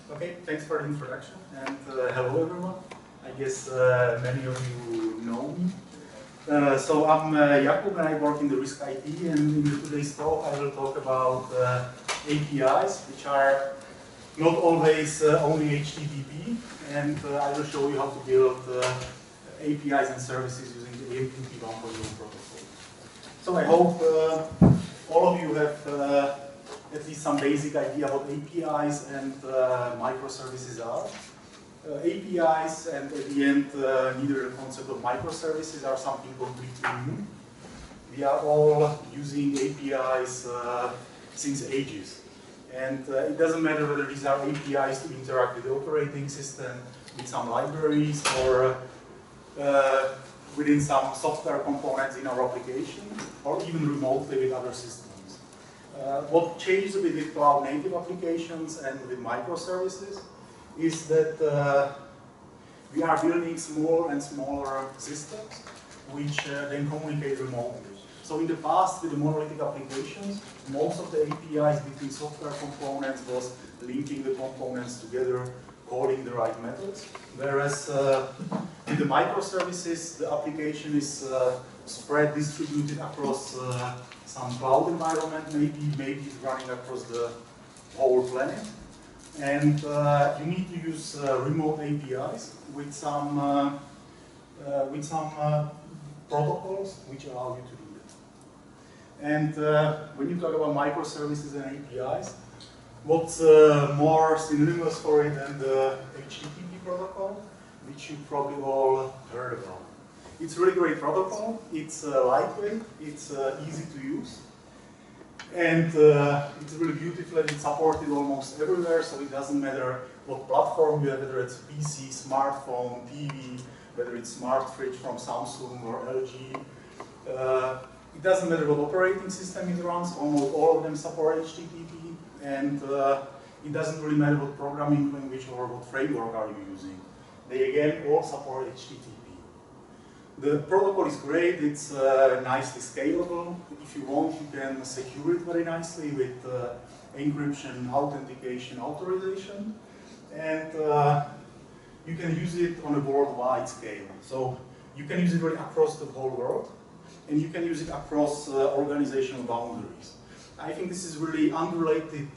Okay, thanks for the introduction, and hello everyone. I guess many of you know me. So I'm Jakub and I work in the risk IT, and in today's talk I will talk about APIs, which are not always only HTTP, and I will show you how to build APIs and services using the AMQP 1.0 protocol. So I hope all of you have at least some basic idea what APIs and microservices are. APIs and at the end neither the concept of microservices are something completely new. We are all using APIs since ages. And it doesn't matter whether these are APIs to interact with the operating system, with some libraries, or within some software components in our application, or even remotely with other systems. What changes a bit with cloud-native applications and with microservices is that we are building smaller and smaller systems which then communicate remotely. So in the past, with the monolithic applications, most of the APIs between software components was linking the components together, calling the right methods. Whereas with the microservices, the application is spread, distributed across some cloud environment, maybe it's running across the whole planet. And you need to use remote APIs with some protocols which allow you to do that. And when you talk about microservices and APIs, what's more synonymous for it than the HTTP protocol, which you probably all heard about. It's a really great protocol, it's lightweight, it's easy to use, and it's really beautiful and it's supported almost everywhere, so it doesn't matter what platform you have, whether it's PC, smartphone, TV, whether it's smart fridge from Samsung or LG. It doesn't matter what operating system it runs, almost all of them support HTTP, and it doesn't really matter what programming language or what framework are you using. They again all support HTTP. The protocol is great, it's nicely scalable. If you want, you can secure it very nicely with encryption, authentication, authorization. And you can use it on a worldwide scale. So you can use it really across the whole world, and you can use it across organizational boundaries. I think this is really underrated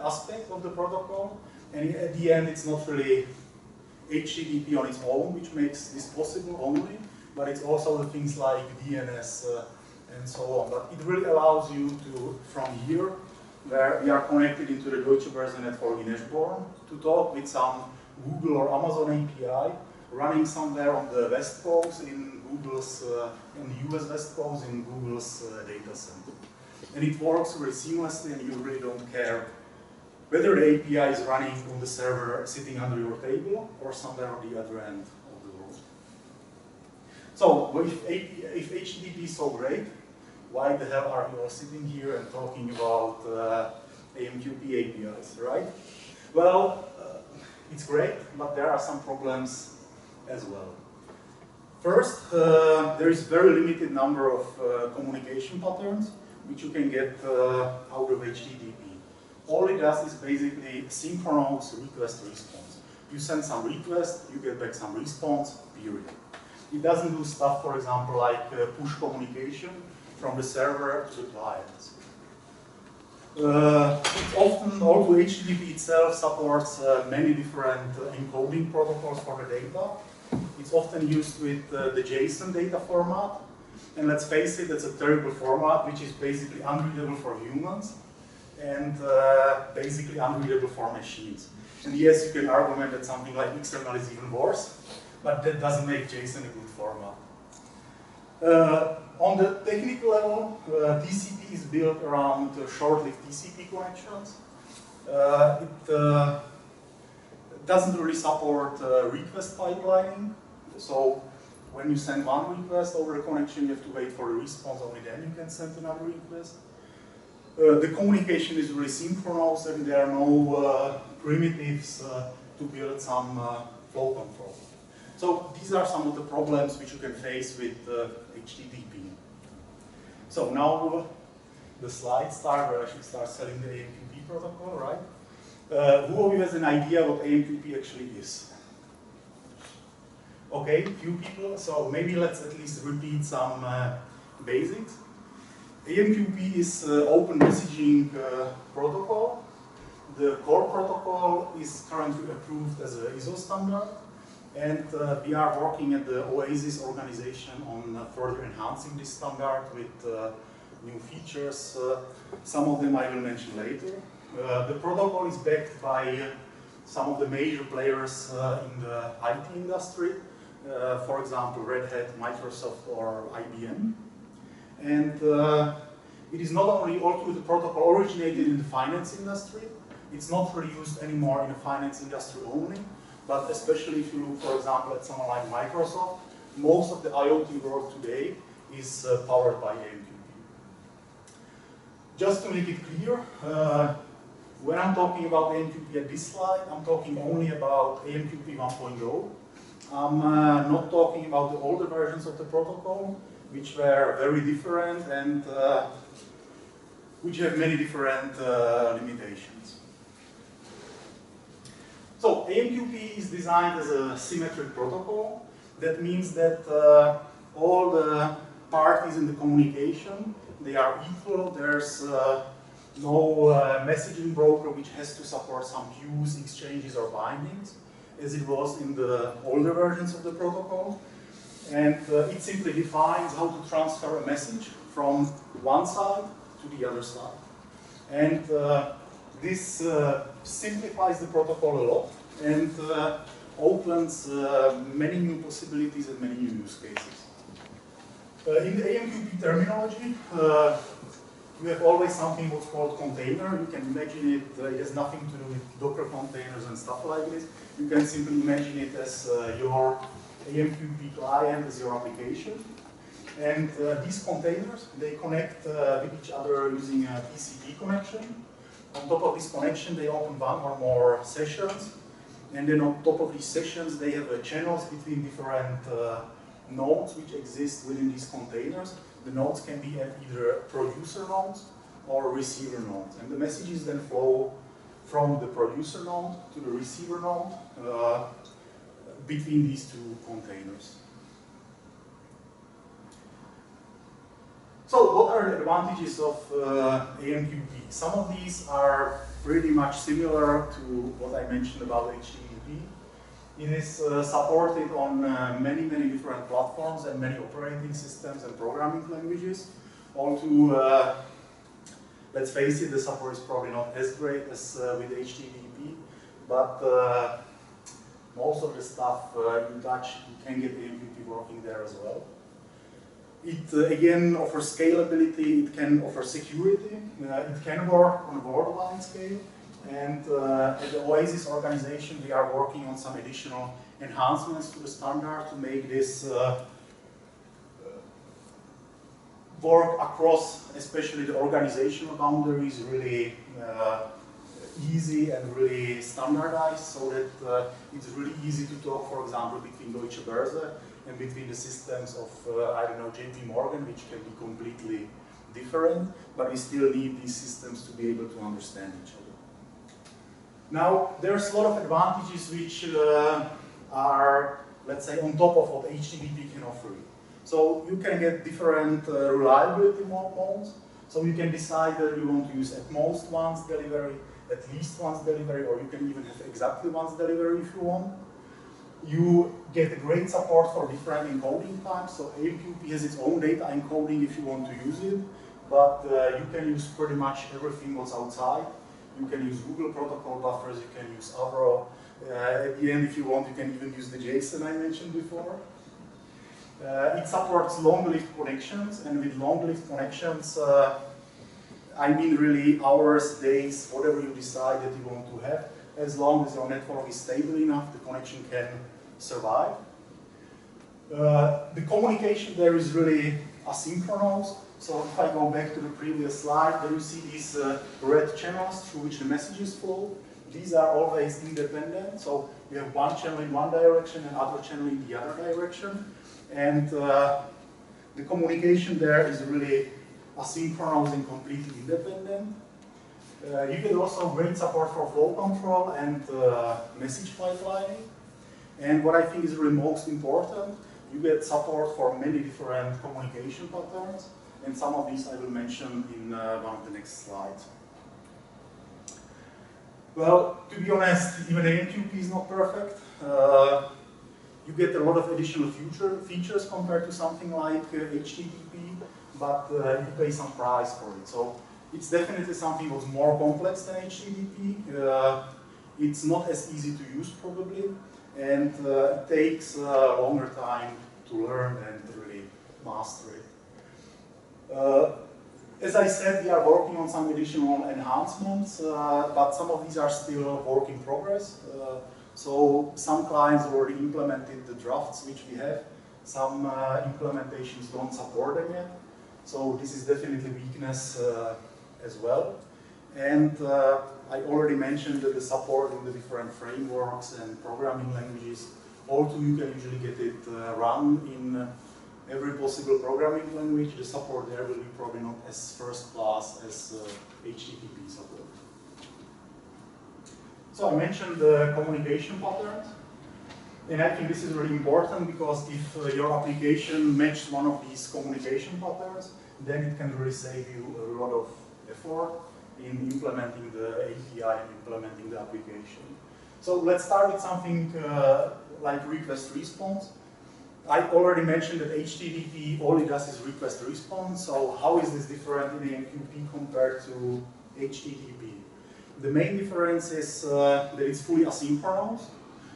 aspect of the protocol, and at the end it's not really HTTP on its own, which makes this possible only, but it's also the things like DNS and so on. But it really allows you to, from here, where we are connected into the Deutsche Boerse network in Eschborn, to talk with some Google or Amazon API running somewhere on the West Coast in Google's, on the US West Coast in Google's data center. And it works really seamlessly, and you really don't care whether the API is running on the server sitting under your table or somewhere on the other end of the world. So if HTTP is so great, why the hell are you all sitting here and talking about AMQP APIs, right? Well, it's great, but there are some problems as well. First, there is very limited number of communication patterns which you can get out of HTTP. All it does is basically synchronous request-response. You send some request, you get back some response, period. It doesn't do stuff, for example, like push communication from the server to the clients. Often, although HTTP itself supports many different encoding protocols for the data, it's often used with the JSON data format. And let's face it, that's a terrible format, which is basically unreadable for humans and basically unreadable for machines. And yes, you can argument that something like XML is even worse, but that doesn't make JSON a good format. On the technical level, TCP is built around short-lived TCP connections. It doesn't really support request pipelining. So when you send one request over a connection, you have to wait for a response, only then you can send another request. The communication is really synchronous, and there are no primitives to build some flow control. So these are some of the problems which you can face with HTTP. So now the slides start where I should start selling the AMQP protocol, right? Who of you has an idea what AMQP actually is? Okay, few people, so maybe let's at least repeat some basics. AMQP is open messaging protocol. The core protocol is currently approved as an ISO standard, and we are working at the OASIS organization on further enhancing this standard with new features. Some of them I will mention later. The protocol is backed by some of the major players in the IT industry, for example, Red Hat, Microsoft, or IBM. And it is not only, although the protocol originated in the finance industry, it's not really used anymore in the finance industry only, but especially if you look, for example, at someone like Microsoft, most of the IoT world today is powered by AMQP. Just to make it clear, when I'm talking about AMQP at this slide, I'm talking only about AMQP 1.0. I'm not talking about the older versions of the protocol, which were very different and which have many different limitations. So AMQP is designed as a symmetric protocol. That means that all the parties in the communication, they are equal. There's no messaging broker which has to support some queues, exchanges, or bindings, as it was in the older versions of the protocol. And it simply defines how to transfer a message from one side to the other side. And this simplifies the protocol a lot and opens many new possibilities and many new use cases. In the AMQP terminology, you have always something what's called container. You can imagine it, it has nothing to do with Docker containers and stuff like this. You can simply imagine it as your AMQP client, as your application. And these containers, they connect with each other using a TCP connection. On top of this connection, they open one or more sessions. And then on top of these sessions, they have channels between different nodes which exist within these containers. The nodes can be at either producer nodes or receiver nodes. And the messages then flow from the producer node to the receiver node between these two containers. So what are the advantages of AMQP? Some of these are pretty much similar to what I mentioned about HTTP. It is supported on many different platforms and many operating systems and programming languages. Although, let's face it, the support is probably not as great as with HTTP, but most of the stuff in Dutch, you can get AMQP working there as well. It again offers scalability, it can offer security, it can work on a borderline scale, and at the OASIS organization we are working on some additional enhancements to the standard to make this work across, especially the organizational boundaries, really easy and really standardized, so that it's really easy to talk, for example, between Deutsche Boerse and between the systems of, I don't know, JP Morgan, which can be completely different, but we still need these systems to be able to understand each other. Now, there's a lot of advantages which are, let's say, on top of what HTTP can offer you. So you can get different reliability modes. So you can decide whether you want to use at most once delivery, at least once delivery, or you can even have exactly once delivery if you want. You get a great support for different encoding times. So AMQP has its own data encoding if you want to use it, but you can use pretty much everything what's outside. You can use Google protocol buffers, you can use Avro. At the end, if you want, you can even use the JSON I mentioned before. It supports long-lived connections, and with long-lived connections, I mean really hours, days, whatever you decide that you want to have. As long as your network is stable enough, the connection can survive. The communication there is really asynchronous. So if I go back to the previous slide, there you see these red channels through which the messages flow. These are always independent. So you have one channel in one direction and other channel in the other direction. And the communication there is really asynchronous and completely independent. You get also great support for flow control and message pipelining. And what I think is really most important, you get support for many different communication patterns. And some of these I will mention in one of the next slides. Well, to be honest, even AMQP is not perfect. You get a lot of additional features compared to something like HTTP, but you pay some price for it. So it's definitely something that's more complex than HTTP. It's not as easy to use probably, and it takes a longer time to learn and to really master it. As I said, we are working on some additional enhancements, but some of these are still work in progress. So some clients already implemented the drafts which we have. Some implementations don't support them yet. So this is definitely weakness as well. And I already mentioned that the support in the different frameworks and programming languages. Also, you can usually get it run in every possible programming language. The support there will be probably not as first class as HTTP support. So I mentioned the communication patterns. And I think this is really important because if your application matches one of these communication patterns, then it can really save you a lot of effort in implementing the API and implementing the application. So let's start with something like request response. I already mentioned that HTTP all it does is request response. So how is this different in AMQP compared to HTTP? The main difference is that it's fully asynchronous.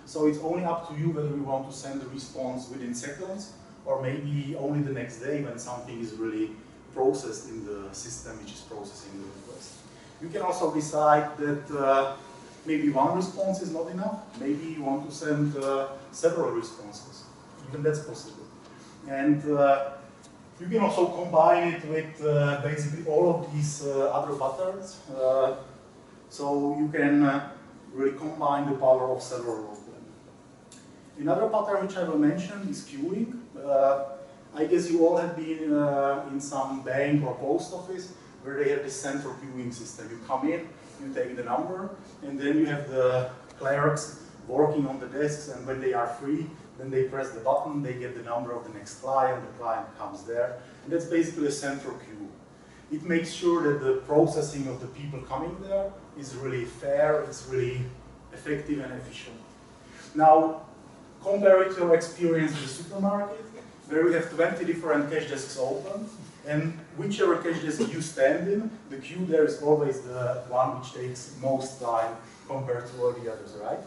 So it's only up to you whether you want to send a response within seconds or maybe only the next day when something is really processed in the system which is processing the request. You can also decide that maybe one response is not enough. Maybe you want to send several responses. Even that's possible. And you can also combine it with basically all of these other patterns. So you can really combine the power of several of them. Another pattern which I will mention is queuing. I guess you all have been in some bank or post office where they have this central queuing system. You come in, you take the number, and then you have the clerks working on the desks, and when they are free, then they press the button, they get the number of the next client, the client comes there, and that's basically a central queue. It makes sure that the processing of the people coming there is really fair, it's really effective and efficient. Now, compare it to your experience in the supermarket, where we have 20 different cash desks open, and whichever cash desk you stand in, the queue there is always the one which takes most time compared to all the others, right?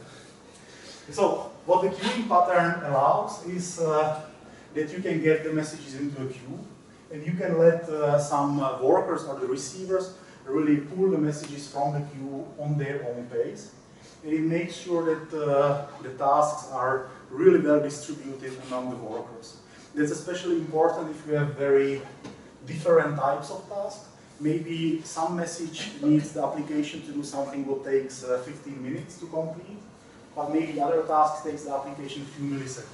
So, what the queuing pattern allows is that you can get the messages into a queue, and you can let some workers or the receivers really pull the messages from the queue on their own pace. And it makes sure that the tasks are really well distributed among the workers. That's especially important if you have very different types of tasks. Maybe some message needs the application to do something that takes 15 minutes to complete, but maybe other tasks takes the application a few milliseconds.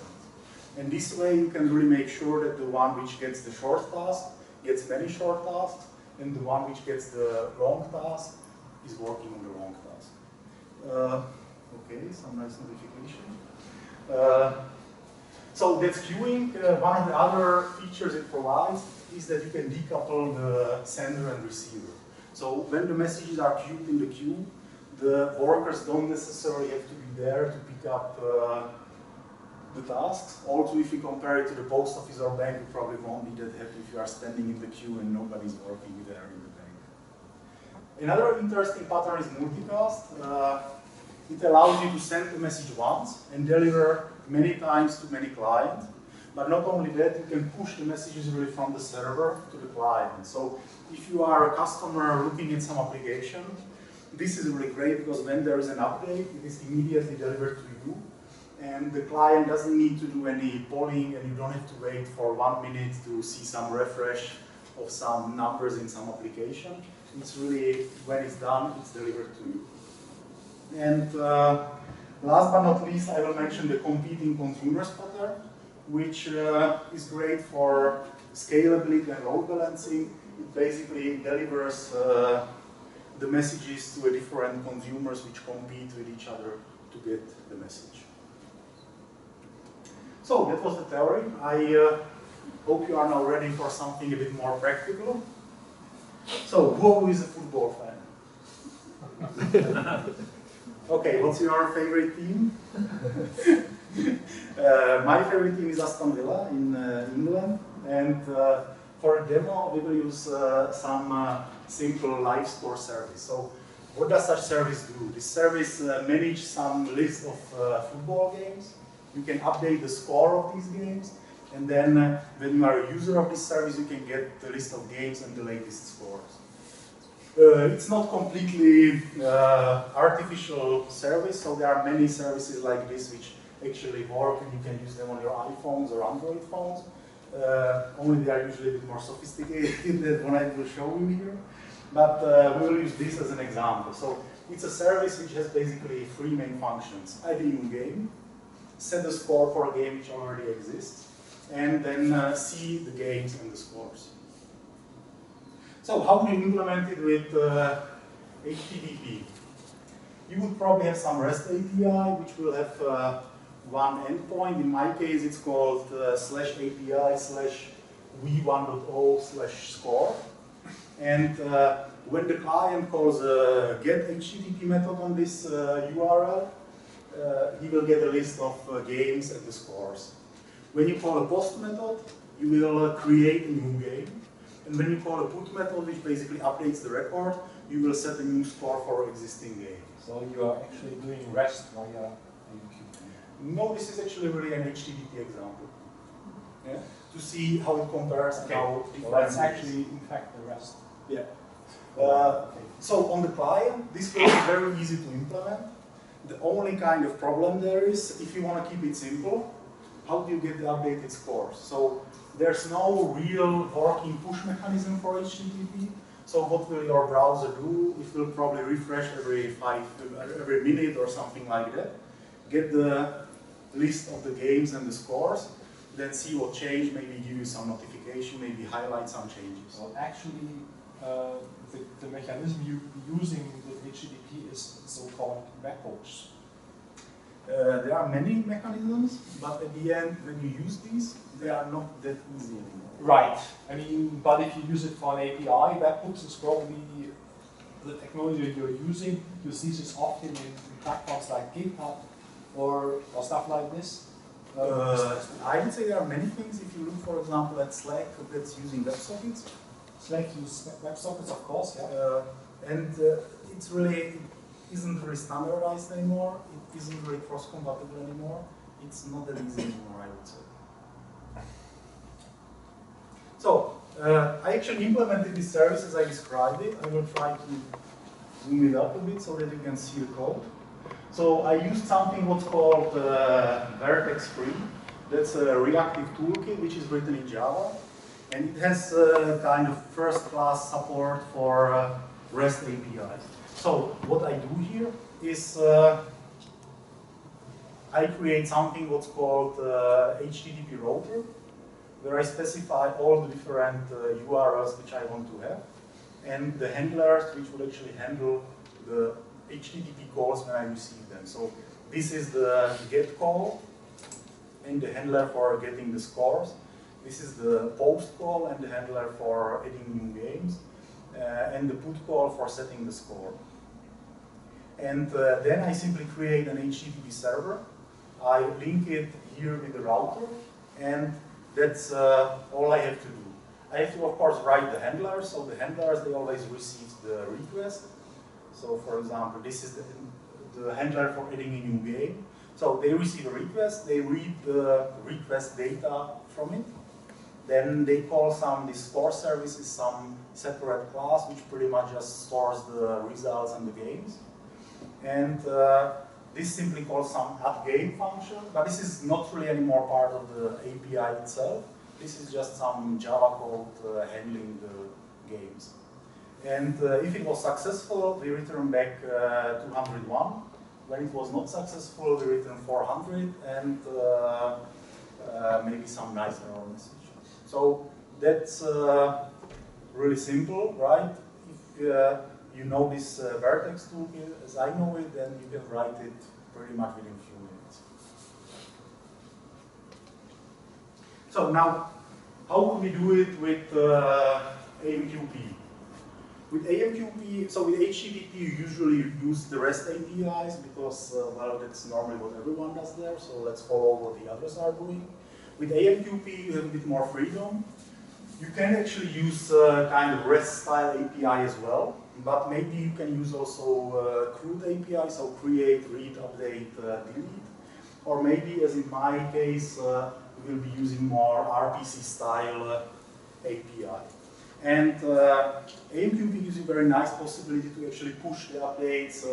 And this way you can really make sure that the one which gets the short task gets many short tasks, and the one which gets the long task is working on the long task. Okay, some nice notification. So that's queuing. One of the other features it provides is that you can decouple the sender and receiver. So when the messages are queued in the queue, the workers don't necessarily have to be there to pick up the tasks. Also, if you compare it to the post office or bank, you probably won't be that happy if you are standing in the queue and nobody's working there in the bank. Another interesting pattern is multicast. It allows you to send a message once and deliver many times to many clients. But not only that, you can push the messages really from the server to the client. So if you are a customer looking at some application, this is really great because when there is an update, it is immediately delivered to you. And the client doesn't need to do any polling, and you don't have to wait for 1 minute to see some refresh of some numbers in some application. It's really, when it's done, it's delivered to you. And last but not least, I will mention the competing consumers pattern, which is great for scalability and load balancing. It basically delivers the messages to different consumers which compete with each other to get the message. So that was the theory. I hope you are now ready for something a bit more practical. So who is a football fan? Okay, what's your favorite team? My favorite team is Aston Villa in England, and for a demo we will use some simple live score service. So what does such service do? This service manages some list of football games. You can update the score of these games, and then when you are a user of this service, you can get the list of games and the latest scores. It's not completely artificial service, so there are many services like this which actually work, and you can use them on your iPhones or Android phones. Only they are usually a bit more sophisticated than what I will show you here. But we will use this as an example. So it's a service which has basically three main functions. Add a new game, set a score for a game which already exists, and then see the games and the scores. So how do you implement it with HTTP? You would probably have some REST API which will have one endpoint. In my case it's called /API/v1.0/score. And when the client calls a get HTTP method on this URL, he will get a list of games and the scores. When you call a post method, you will create a new game. And when you call a put method, which basically updates the record, you will set a new score for existing game. So you are actually doing REST via AMQP? No, this is actually really an HTTP example. Yeah? To see how it compares and how different. Well, that's actually, in fact, the REST. Yeah. So on the client, this will be very easy to implement. The only kind of problem there is, if you want to keep it simple, how do you get the updated scores? So there's no real working push mechanism for HTTP. So what will your browser do? It will probably refresh every minute or something like that. Get the list of the games and the scores, then see what changed, maybe give you some notification, maybe highlight some changes. Well, actually, the mechanism you're using with HTTP is so-called webhooks. There are many mechanisms, but at the end, when you use these, they are not that easy anymore. Right. I mean, but if you use it for an API, webhooks is probably the technology you're using. You see this often in platforms like GitHub or stuff like this. I would say there are many things. If you look, for example, at Slack, that's using WebSockets. Slack uses WebSockets, of course, yeah. It's really isn't really standardized anymore. It isn't really cross-compatible anymore. It's not that easy anymore, I would say. So, I actually implemented this service as I described it. I will try to zoom it up a bit so that you can see the code. So I used something what's called vert.x. That's a reactive toolkit which is written in Java. And it has kind of first-class support for REST APIs. So what I do here is I create something what's called HTTP router, where I specify all the different URLs which I want to have, and the handlers which will actually handle the HTTP calls when I receive them. So this is the get call and the handler for getting the scores. This is the post call and the handler for adding new games, and the put call for setting the score. And then I simply create an HTTP server. I link it here with the router, and that's all I have to do. I have to, of course, write the handlers. So the handlers, they always receive the request. So, for example, this is the handler for adding a new game. So they receive a request, they read the request data from it. Then they call this score service is some separate class which pretty much just stores the results and the games. And this simply calls some add-game function, but this is not really anymore part of the API itself. This is just some Java code handling the games. And if it was successful, we return back 201. When it was not successful, we return 400 and maybe some nice error message. So that's really simple, right? If you know this vert.x toolkit as I know it, then you can write it pretty much within a few minutes. So now, how could we do it with AMQP? With AMQP, so with HTTP, you usually use the REST APIs because, well, that's normally what everyone does there, so let's follow what the others are doing. With AMQP, you have a bit more freedom. You can actually use kind of REST-style API as well, but maybe you can use also CRUD API, so create, read, update, delete. Or maybe, as in my case, we will be using more RPC-style API. And AMQP gives you a very nice possibility to actually push the updates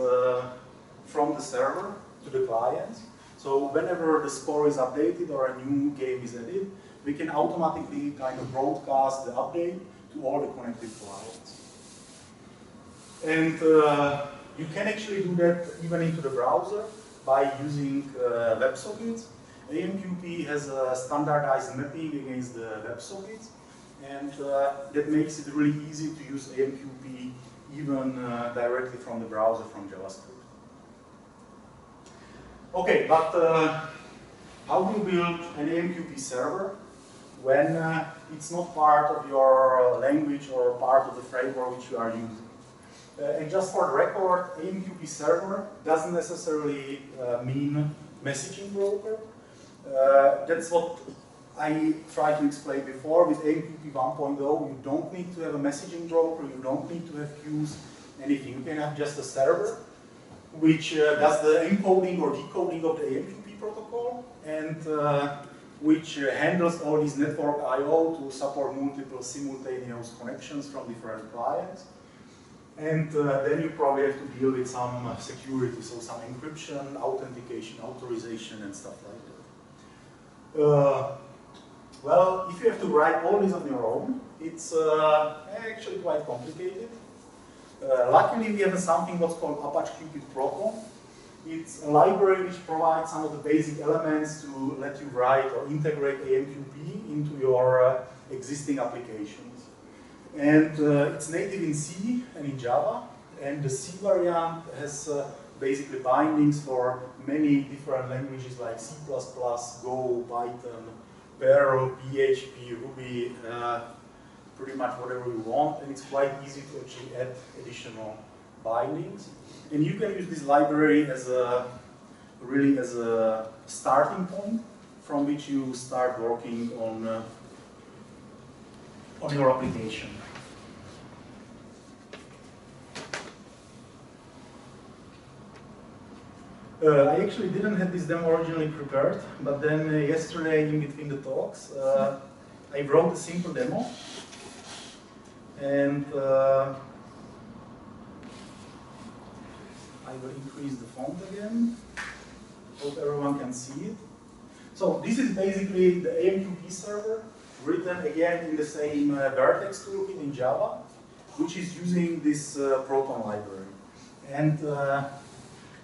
from the server to the client. So whenever the score is updated or a new game is added, we can automatically kind of broadcast the update to all the connected clients. And you can actually do that even into the browser by using WebSockets. AMQP has a standardized mapping against the WebSockets. And that makes it really easy to use AMQP even directly from the browser from JavaScript. Okay, but how do you build an AMQP server when it's not part of your language or part of the framework which you are using? And just for the record, AMQP server doesn't necessarily mean messaging broker. That's what I tried to explain before. With AMQP 1.0, you don't need to have a messaging broker, you don't need to have queues, anything. You can have just a server which does the encoding or decoding of the AMQP protocol and which handles all these network I/O to support multiple simultaneous connections from different clients. And then you probably have to deal with some security, so some encryption, authentication, authorization, and stuff like that. Well, if you have to write all this on your own, it's actually quite complicated. Luckily, we have something what's called Apache Qpid Proton. It's a library which provides some of the basic elements to let you write or integrate AMQP into your existing applications. And it's native in C and in Java, and the C variant has basically bindings for many different languages like C++, Go, Python, Perl, PHP, Ruby, pretty much whatever you want, and it's quite easy to actually add additional bindings. And you can use this library as really as a starting point from which you start working on your application. I actually didn't have this demo originally prepared, but then yesterday in between the talks, I wrote a simple demo. And I will increase the font again. Hope everyone can see it. So this is basically the AMQP server, written again in the same vert.x toolkit in Java, which is using this Proton library. And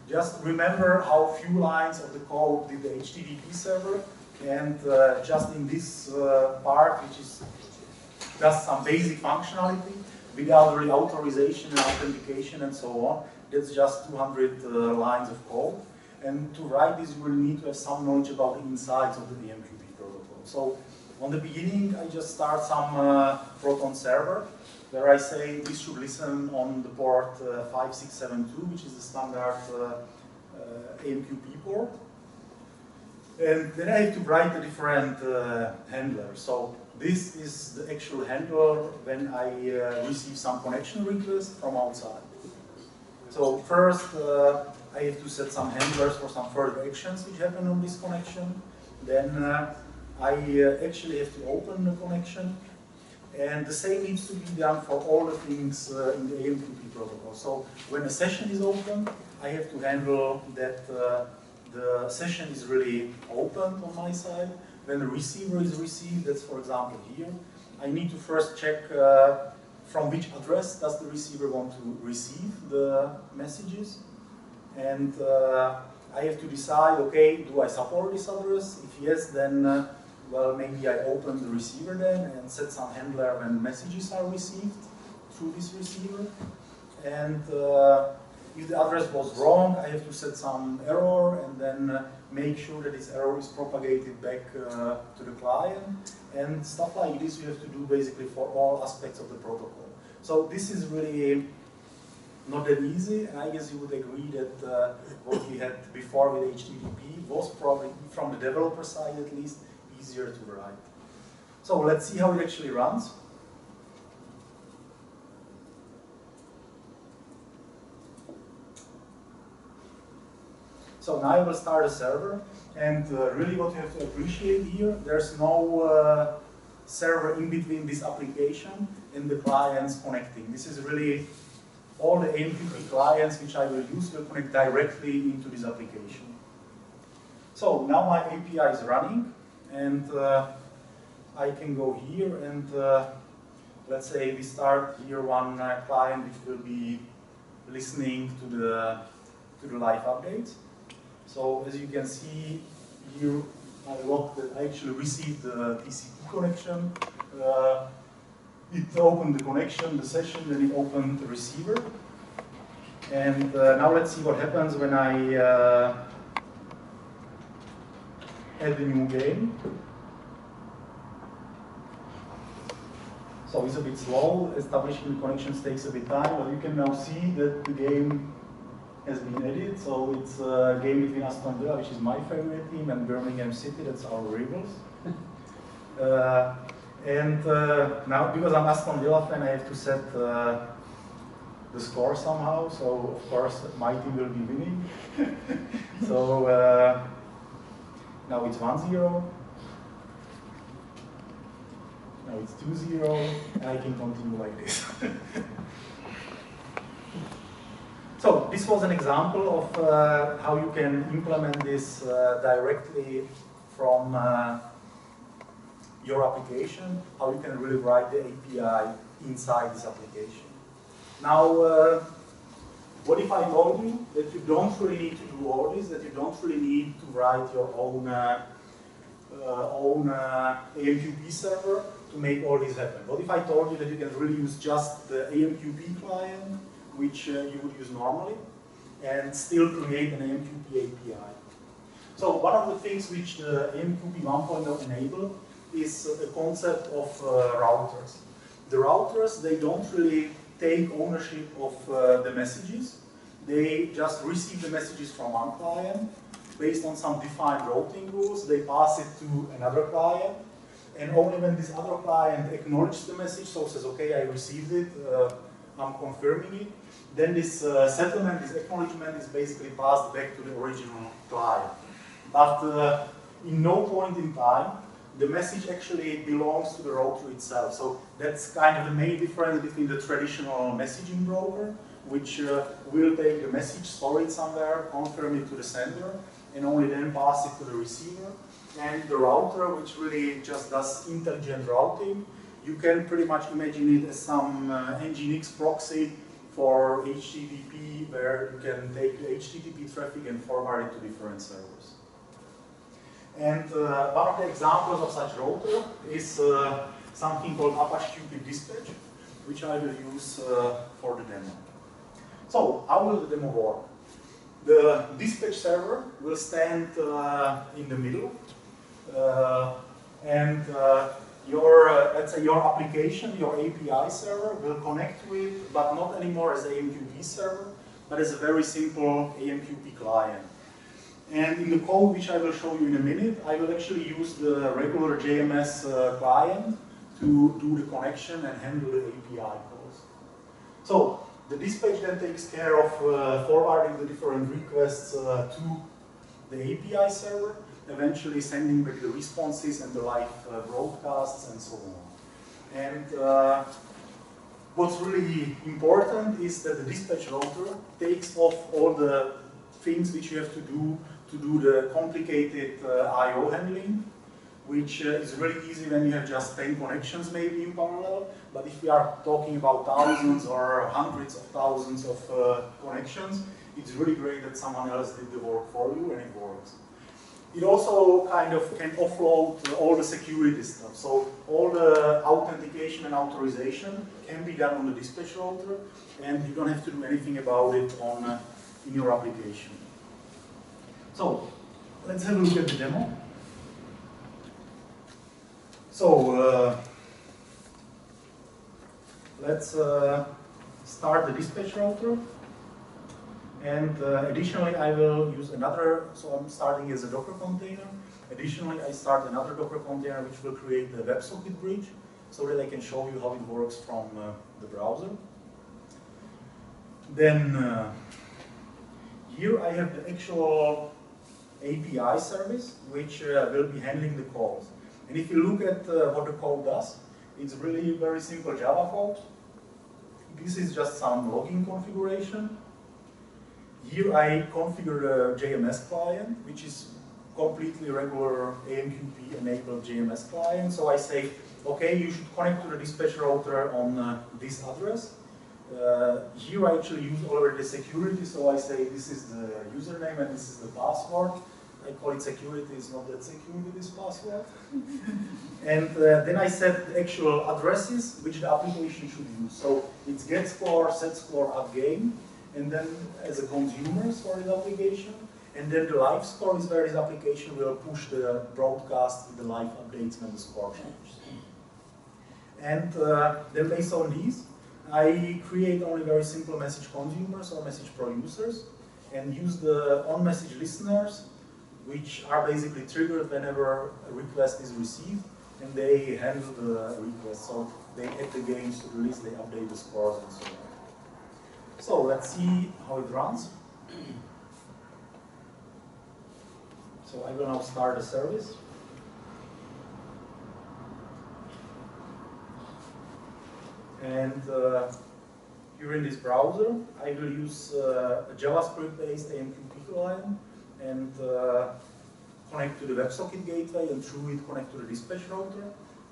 just remember how few lines of the code did the HTTP server, and just in this part, which is just some basic functionality, without really authorization and authentication and so on, that's just 200 lines of code. And to write this, you will need to have some knowledge about the insides of the AMQP protocol. So on the beginning, I just start some Proton server, where I say this should listen on the port 5672, which is the standard AMQP port. And then I have to write a different handler. So this is the actual handler when I receive some connection request from outside. So first, I have to set some handlers for some further actions which happen on this connection. Then I actually have to open the connection. And the same needs to be done for all the things in the AMQP protocol. So when a session is open, I have to handle that the session is really opened on my side. When the receiver is received, that's for example here, I need to first check from which address does the receiver want to receive the messages. And I have to decide, okay, do I support this address? If yes, then well, maybe I open the receiver then and set some handler when messages are received through this receiver. and if the address was wrong, I have to set some error and then make sure that this error is propagated back to the client, and stuff like this you have to do basically for all aspects of the protocol. So this is really not that easy, and I guess you would agree that what we had before with HTTP was probably, from the developer side at least, easier to write. So let's see how it actually runs. So now I will start a server, and really what you have to appreciate here, there's no server in between this application and the clients connecting. This is really all the AMQP clients which I will use will connect directly into this application. So now my API is running, and I can go here and let's say we start here one client which will be listening to the live updates. So as you can see here, I logged that I actually received the TCP connection. It opened the connection, the session, then it opened the receiver. And now let's see what happens when I add a new game. So it's a bit slow, establishing the connections takes a bit time, but you can now see that the game has been added. So it's a game between Aston Villa, which is my favorite team, and Birmingham City, that's our rivals. Now, because I'm Aston Villa fan, I have to set the score somehow. So of course my team will be winning. So now it's 1-0. Now it's 2-0, and I can continue like this. So this was an example of how you can implement this directly from your application, how you can really write the API inside this application. Now, what if I told you that you don't really need to do all this, that you don't really need to write your own AMQP server to make all this happen? What if I told you that you can really use just the AMQP client, which you would use normally, and still create an AMQP API? So one of the things which the AMQP 1.0 enabled is a concept of routers. The routers, they don't really take ownership of the messages. They just receive the messages from one client. Based on some defined routing rules, they pass it to another client. And only when this other client acknowledges the message, so says, okay, I received it, I'm confirming it, then this settlement, this acknowledgement is basically passed back to the original client. But in no point in time, the message actually belongs to the router itself. So that's kind of the main difference between the traditional messaging broker, which will take the message, store it somewhere, confirm it to the sender, and only then pass it to the receiver. And the router, which really just does intelligent routing. You can pretty much imagine it as some Nginx proxy for HTTP, where you can take the HTTP traffic and forward it to different servers. And one of the examples of such router is something called Apache QP Dispatch, which I will use for the demo. So how will the demo work? The dispatch server will stand in the middle, let's say your application, your API server will connect to it, but not anymore as an AMQP server, but as a very simple AMQP client. And in the code, which I will show you in a minute, I will actually use the regular JMS client to do the connection and handle the API calls. So the dispatch then takes care of forwarding the different requests to the API server, eventually sending back the responses and the live broadcasts and so on. And what's really important is that the dispatch router takes off all the things which you have to do the complicated I/O handling, which is really easy when you have just 10 connections maybe in parallel. But if we are talking about thousands or hundreds of thousands of connections, it's really great that someone else did the work for you and it works. It also kind of can offload all the security stuff. So all the authentication and authorization can be done on the dispatch router, and you don't have to do anything about it on in your application. So let's have a look at the demo. So let's start the dispatch router. And additionally, I will use another, so I'm starting as a Docker container. Additionally, I start another Docker container which will create the WebSocket bridge so that I can show you how it works from the browser. Then here I have the actual API service which will be handling the calls. And if you look at what the code does, it's really very simple Java code. This is just some login configuration. Here I configure the JMS client, which is completely regular AMQP enabled JMS client. So I say, okay, you should connect to the dispatch router on this address. Here I actually use already the security, so I say this is the username and this is the password. I call it security, it's not that security, this password. And then I set the actual addresses which the application should use. So it's get score, set score, add game. And then as a consumer for this application, and then the live score is where this application will push the broadcast with the live updates when the score changes. And then based on these, I create only very simple message consumers or message producers, and use the on-message listeners, which are basically triggered whenever a request is received, and they handle the request. So they add the games to the list, they update the scores, and so on. So let's see how it runs. So I will now start the service. And here in this browser, I will use a JavaScript-based AMQP client and connect to the WebSocket gateway, and through it connect to the dispatch router.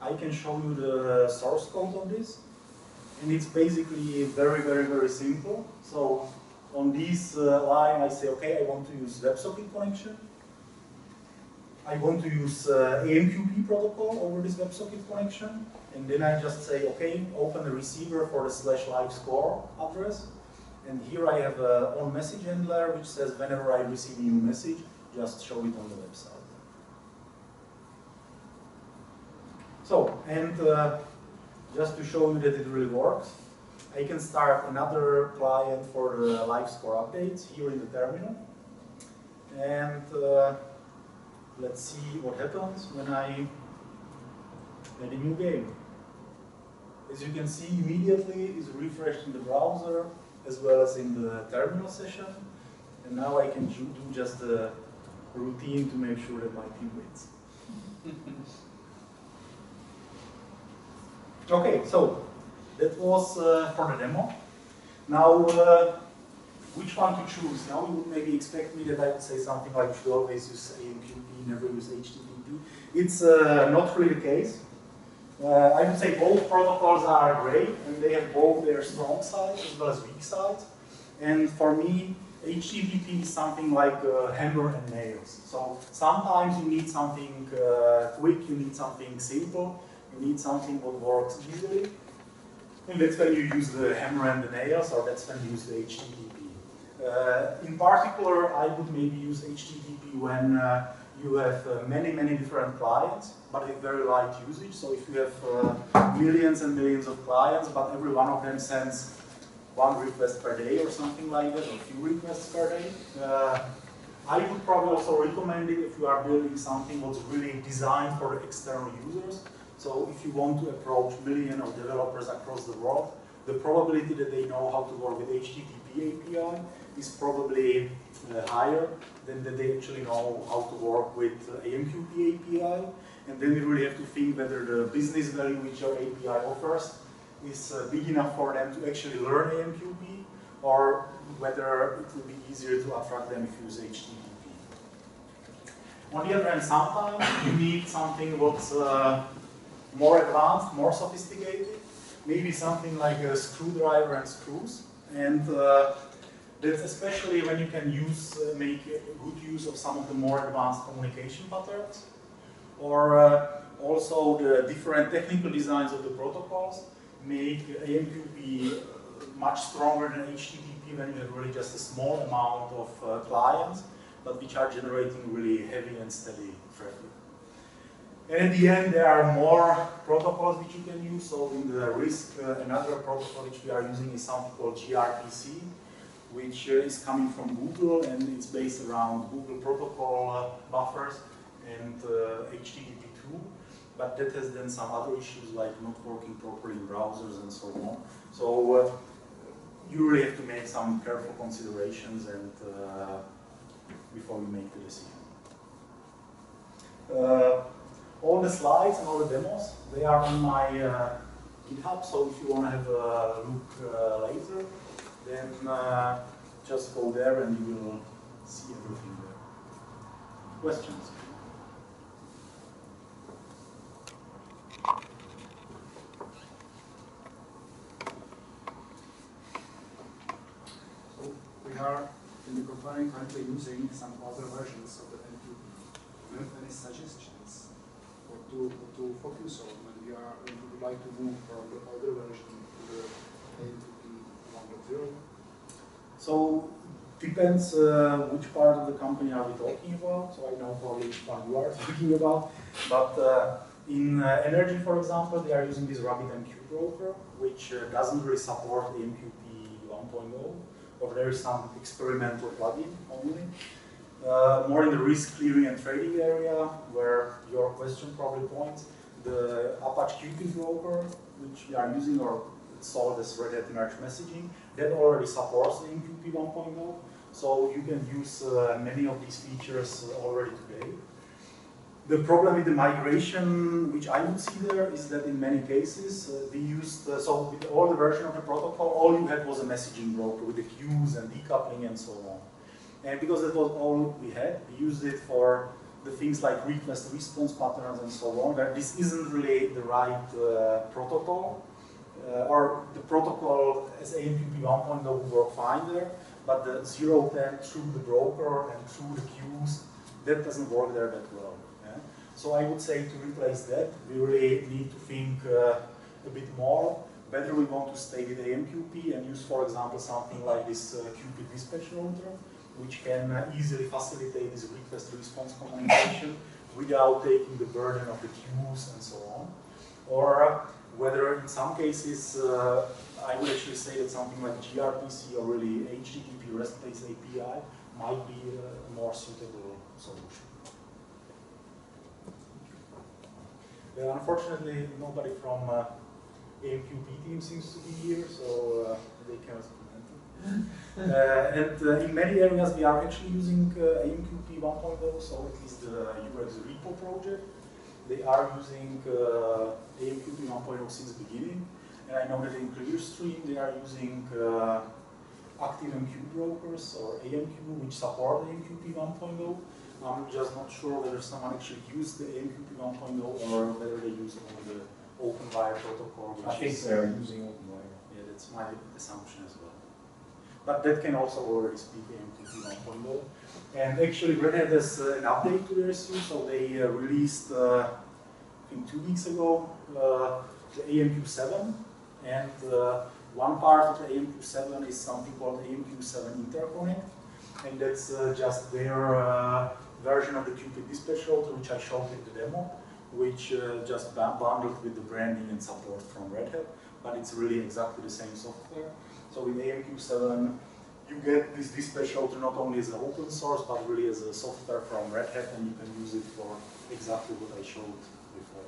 I can show you the source code of this. And it's basically very, very, very simple. So on this line, I say, okay, I want to use WebSocket connection. I want to use AMQP protocol over this WebSocket connection. And then I just say, okay, open the receiver for the /live score address. And here I have an on-message handler, which says whenever I receive a new message, just show it on the website. So, and just to show you that it really works, I can start another client for the live score updates here in the terminal. And let's see what happens when I add a new game. As you can see, immediately it's refreshed in the browser as well as in the terminal session. And now I can do just a routine to make sure that my team wins. Okay, so that was for the demo. Now, which one to choose? Now you would maybe expect me that I would say something like, you should always use AMQP, never use HTTP. It's not really the case. I would say both protocols are great, and they have both their strong sides as well as weak sides. And for me, HTTP is something like hammer and nails. So sometimes you need something quick, you need something simple, you need something that works easily. And that's when you use the hammer and the nails, or that's when you use the HTTP. In particular, I would maybe use HTTP when you have many, many different clients, but with very light usage. So if you have millions and millions of clients, but every one of them sends one request per day or something like that, or a few requests per day, I would probably also recommend it if you are building something that's really designed for the external users. So if you want to approach millions of developers across the world, the probability that they know how to work with HTTP API is probably higher than that they actually know how to work with AMQP API. And then you really have to think whether the business value which your API offers is big enough for them to actually learn AMQP, or whether it will be easier to attract them if you use HTTP. On the other hand, sometimes you need something that's more advanced, more sophisticated, maybe something like a screwdriver and screws. And That's especially when you can use, make good use of some of the more advanced communication patterns, or also the different technical designs of the protocols make AMQP much stronger than HTTP when you have really just a small amount of clients, but which are generating really heavy and steady traffic. And at the end, there are more protocols which you can use. So in the RISC, another protocol which we are using is something called gRPC, which is coming from Google, and it's based around Google protocol buffers and HTTP2. But that has then some other issues like not working properly in browsers and so on. So you really have to make some careful considerations and before you make the decision. All the slides and all the demos, they are on my GitHub, so if you want to have a look later, then just go there and you will see everything there. Questions? So we are in the company currently using some other versions of the AMQP. Do you have any suggestions what to focus on when we would like to move from the older version to the AMQP 1.0? So depends which part of the company are we talking about. So I know probably which one you are talking about. But in energy, for example, they are using this RabbitMQ broker, which doesn't really support AMQP 1.0, or there is some experimental plugin only. More in the risk clearing and trading area, where your question probably points, the Apache Qpid broker, which we are using, or it's sold as Red Hat Merge Messaging, that already supports the AMQP 1.0, so you can use many of these features already today. The problem with the migration, which I would see there, is that in many cases we used, so with all the version of the protocol, all you had was a messaging broker with the queues and decoupling and so on. And because that was all we had, we used it for the things like request response patterns and so on, where this isn't really the right protocol, or the protocol as AMQP 1.0 would work fine there, but the 0.10 through the broker and through the queues, that doesn't work there that well. Yeah? So I would say to replace that, we really need to think a bit more whether we want to stay with AMQP and use, for example, something like this Qpid dispatch router, which can easily facilitate this request-response communication without taking the burden of the queues and so on. Or whether in some cases, I would actually say that something like gRPC or really HTTP REST-based API might be a more suitable solution. Unfortunately, nobody from AMQP team seems to be here, so they cannot and in many areas we are actually using AMQP 1.0, so at least the UX repo project. They are using AMQP 1.0 since the beginning. And I know that in ClearStream they are using ActiveMQ brokers or AMQ, which support AMQP 1.0. I'm just not sure whether someone actually used the AMQP 1.0 or whether they use only the OpenWire protocol. I think they're using OpenWire. Yeah, that's my assumption as well. But that can also already speak AMQP 1.0. And actually Red Hat has an update to their suite, so they released, I think 2 weeks ago, the AMQ7. And one part of the AMQ7 is something called AMQ7 Interconnect. And that's just their version of the Qpid dispatch router, which I showed in the demo, which just bundled with the branding and support from Red Hat. But it's really exactly the same software. So with AMQ7, you get this dispatch router not only as an open source, but really as a software from Red Hat, and you can use it for exactly what I showed before.